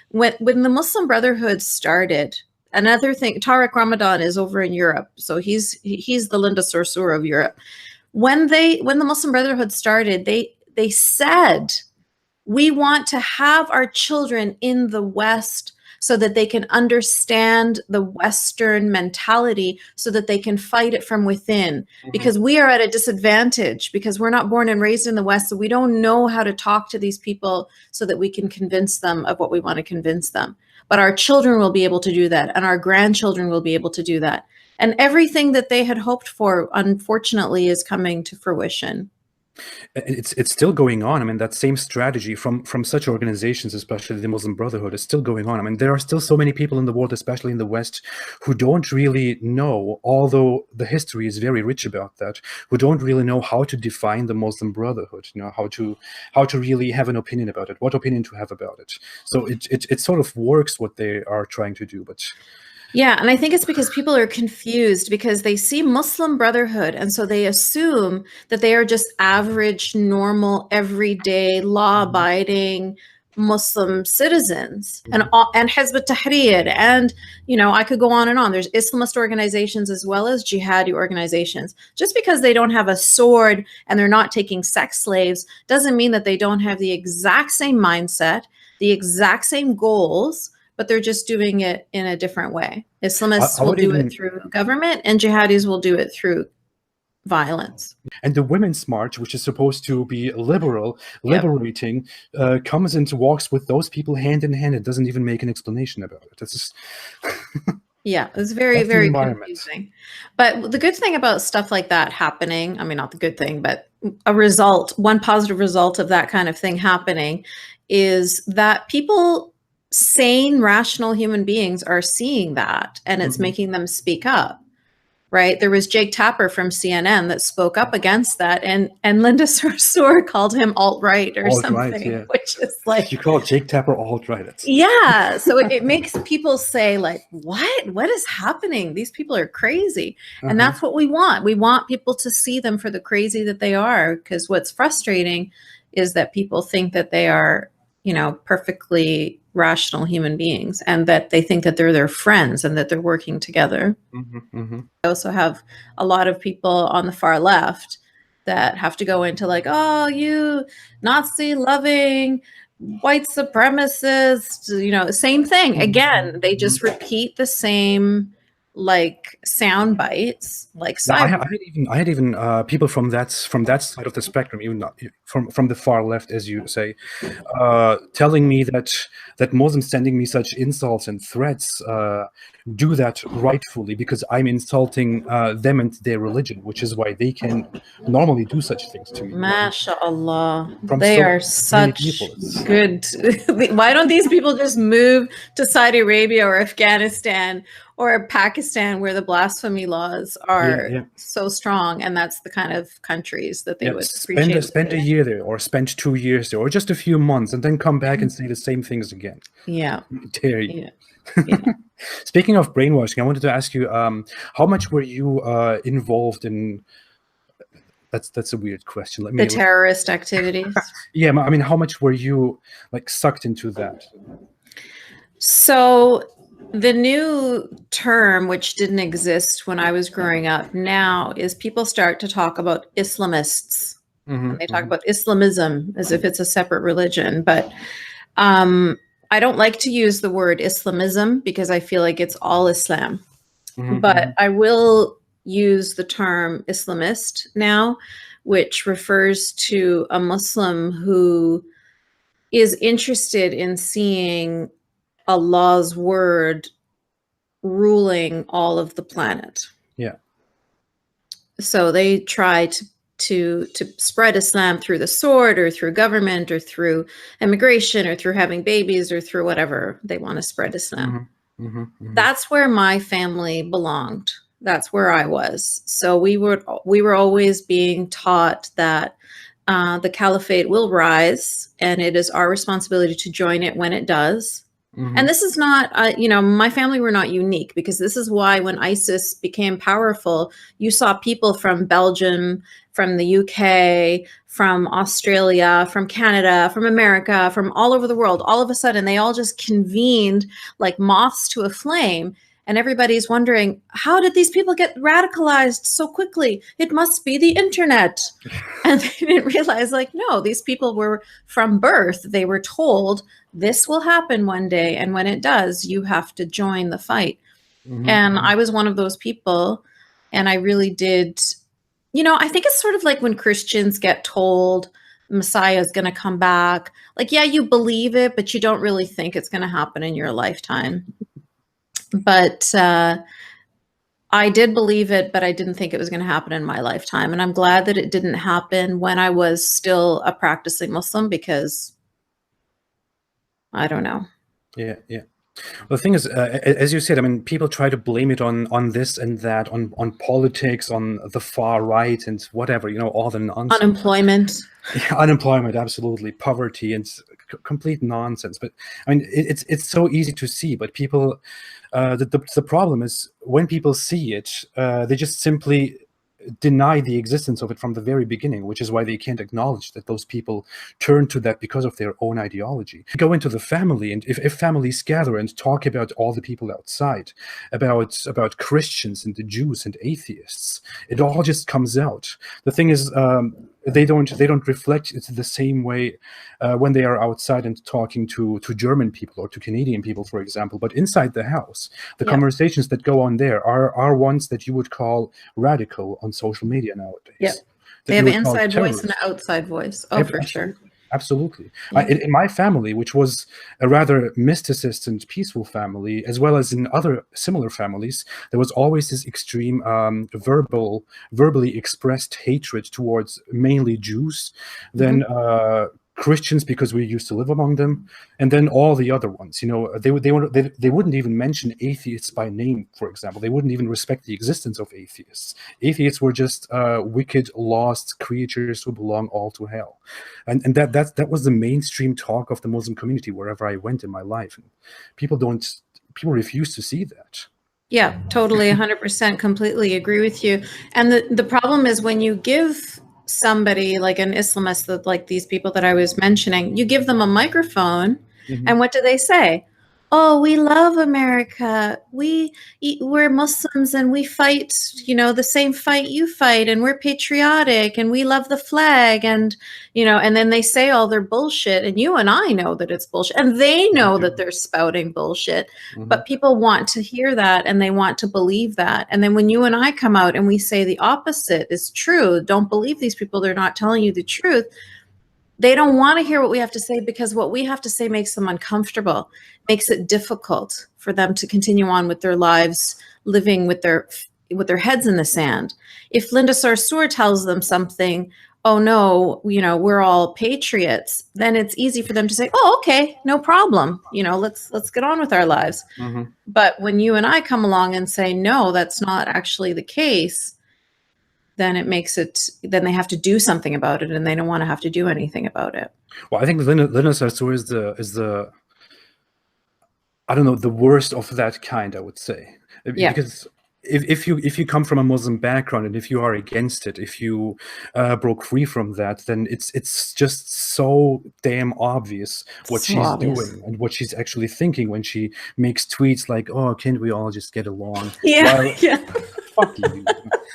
When the Muslim Brotherhood started, another thing, Tariq Ramadan is over in Europe, so he's the Linda Sarsour of Europe. When the Muslim Brotherhood started, they said, we want to have our children in the West so that they can understand the Western mentality, so that they can fight it from within. Because we are at a disadvantage, because we're not born and raised in the West, so we don't know how to talk to these people so that we can convince them of what we want to convince them. But our children will be able to do that, and our grandchildren will be able to do that. And everything that they had hoped for, unfortunately, is coming to fruition. It's still going on. I mean, that same strategy from such organizations, especially the Muslim Brotherhood, is still going on. I mean, there are still so many people in the world, especially in the West, who don't really know, although the history is very rich about that, who don't really know how to define the Muslim Brotherhood, how to really have an opinion about it, what opinion to have about it. So it sort of works what they are trying to do, but yeah, and I think it's because people are confused because they see Muslim Brotherhood, and so they assume that they are just average, normal, everyday, law-abiding Muslim citizens, and Hizb ut-Tahrir, and I could go on and on. There's Islamist organizations as well as jihadi organizations. Just because they don't have a sword and they're not taking sex slaves doesn't mean that they don't have the exact same mindset, the exact same goals, but they're just doing it in a different way. Islamists will do it through government, and jihadis will do it through violence. And the Women's March, which is supposed to be liberal, liberating, comes and walks with those people hand in hand. It doesn't even make an explanation about it. It's just yeah, it's very, very confusing. But the good thing about stuff like that happening, I mean, not the good thing, but one positive result of that kind of thing happening is that people, sane, rational human beings, are seeing that, and it's making them speak up, right? There was Jake Tapper from CNN that spoke up against that, and Linda Sarsour called him alt-right or something, which is like... You call Jake Tapper alt-right. Yeah, so it makes people say, like, what is happening? These people are crazy. And that's what we want. We want people to see them for the crazy that they are, because what's frustrating is that people think that they are, perfectly rational human beings, and that they think that they're their friends and that they're working together. I also have a lot of people on the far left that have to go into like, oh, you Nazi loving white supremacist, same thing. Again, they just repeat the same like sound bites, like I had even people from that side of the spectrum, even from the far left, as you say, telling me that Muslims sending me such insults and threats do that rightfully because I'm insulting them and their religion, which is why they can normally do such things to me. MashaAllah, they are such good. Why don't these people just move to Saudi Arabia or Afghanistan or Pakistan, where the blasphemy laws are so strong, and that's the kind of countries that they would appreciate. Spend a year there, or spend 2 years there, or just a few months, and then come back and say the same things again. Yeah. Dare you. Speaking of brainwashing, I wanted to ask you, how much were you involved in... That's a weird question. The terrorist activities? Yeah, I mean, how much were you like sucked into that? So the new term, which didn't exist when I was growing up now, is people start to talk about Islamists. And they talk about Islamism as if it's a separate religion. But I don't like to use the word Islamism because I feel like it's all Islam. But I will use the term Islamist now, which refers to a Muslim who is interested in seeing Allah's word ruling all of the planet. Yeah. So they try to spread Islam through the sword or through government or through immigration or through having babies or through whatever they want to spread Islam. That's where my family belonged. That's where I was. So we were always being taught that the caliphate will rise, and it is our responsibility to join it when it does. And this is not, my family were not unique, because this is why when ISIS became powerful, you saw people from Belgium, from the UK, from Australia, from Canada, from America, from all over the world. All of a sudden, they all just convened like moths to a flame. And everybody's wondering, how did these people get radicalized so quickly? It must be the internet. And they didn't realize, like, no, these people were from birth. They were told this will happen one day. And when it does, you have to join the fight. And I was one of those people. And I really did, I think it's sort of like when Christians get told Messiah is going to come back. Like, yeah, you believe it, but you don't really think it's going to happen in your lifetime. But I did believe it, but I didn't think it was going to happen in my lifetime. And I'm glad that it didn't happen when I was still a practicing Muslim, because I don't know. Yeah. Well, the thing is, as you said, I mean, people try to blame it on this and that, on politics, on the far right, and whatever, all the nonsense. Unemployment. Yeah, unemployment, absolutely, poverty, and complete nonsense. But I mean, it's so easy to see. But people, the problem is when people see it, they just simply deny the existence of it from the very beginning, which is why they can't acknowledge that those people turn to that because of their own ideology. Go into the family, and if families gather and talk about all the people outside, about Christians and the Jews and atheists, it all just comes out. The thing is, they don't reflect it the same way when they are outside and talking to German people or to Canadian people, for example. But inside the house, the conversations that go on there are ones that you would call radical on social media nowadays. Yeah, they have an inside voice and an outside voice. Oh, for sure. Absolutely. In my family, which was a rather mysticist and peaceful family, as well as in other similar families, there was always this extreme verbally expressed hatred towards mainly Jews, then Christians, because we used to live among them, and then all the other ones. They wouldn't even mention atheists by name, for example. They wouldn't even respect the existence of atheists. Atheists were just wicked, lost creatures who belong all to hell, and that was the mainstream talk of the Muslim community wherever I went in my life. And people refuse to see that. Yeah, totally, 100%, completely agree with you. And the problem is when you give somebody like an Islamist, like these people that I was mentioning, you give them a microphone, and what do they say? Oh, we love America. We're Muslims and we fight, the same fight you fight, and we're patriotic and we love the flag, and and then they say all their bullshit, and you and I know that it's bullshit, and they know that they're spouting bullshit, but people want to hear that and they want to believe that. And then when you and I come out and we say the opposite is true, don't believe these people, they're not telling you the truth, they don't want to hear what we have to say, because what we have to say makes them uncomfortable, makes it difficult for them to continue on with their lives, living with their heads in the sand. If Linda Sarsour tells them something, oh no, we're all patriots, then it's easy for them to say, oh, okay, no problem. Let's get on with our lives. But when you and I come along and say, no, that's not actually the case, then then they have to do something about it, and they don't want to have to do anything about it. Well, I think Linda Sarsour is the I don't know, the worst of that kind, I would say. Yeah. Because if you come from a Muslim background, and if you are against it, if you broke free from that, then it's just so damn obvious what she's doing and what she's actually thinking when she makes tweets like, oh, can't we all just get along? Yeah. Fuck you.